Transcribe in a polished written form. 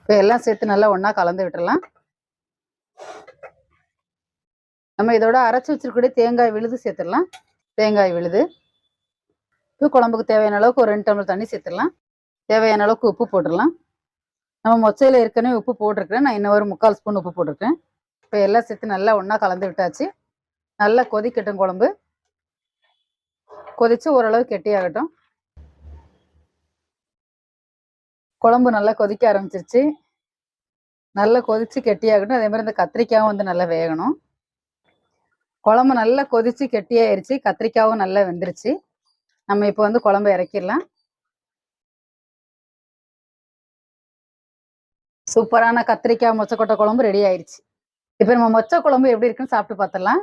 இப்போ எல்லாம் சேர்த்து நல்லா ஒன்றா கலந்து விட்டுறலாம். நம்ம இதோட அரைச்சி வச்சிருக்கக்கூடிய தேங்காய் விழுது சேர்த்துடலாம். தேங்காய் விழுது இப்போ குழம்புக்கு தேவையான அளவுக்கு ஒரு 2 டம்ளர் தண்ணி சேர்த்துடலாம். தேவையான அளவுக்கு உப்பு போட்டுடலாம். நம்ம மொச்சையில் ஏற்கனவே உப்பு போட்டிருக்கிறேன். நான் இன்னும் ஒரு 3/4 ஸ்பூன் உப்பு போட்டிருக்கேன். இப்போ எல்லாம் சேர்த்து நல்லா ஒன்றா கலந்து விட்டாச்சு. நல்லா கொதிக்கட்டும் குழம்பு. கொதிச்சு ஓரளவு கெட்டியாகட்டும். குழம்பு நல்லா கொதிக்க ஆரம்பிச்சிருச்சு. நல்லா கொதிச்சு கெட்டியாகட்டும். அதே மாதிரி இந்த கத்திரிக்காயும் வந்து நல்லா வேகணும். குழம்பு நல்லா கொதிச்சு கெட்டியாயிருச்சு. கத்திரிக்காயும் நல்லா வெந்துருச்சு. நம்ம இப்போ வந்து குழம்பு இறக்கிடலாம். சூப்பரான கத்திரிக்காய் மொச்சக்கொட்டை குழம்பு ரெடி ஆயிடுச்சு. இப்போ நம்ம மொச்சை குழம்பு எப்படி இருக்குன்னு சாப்பிட்டு பார்த்துடலாம்.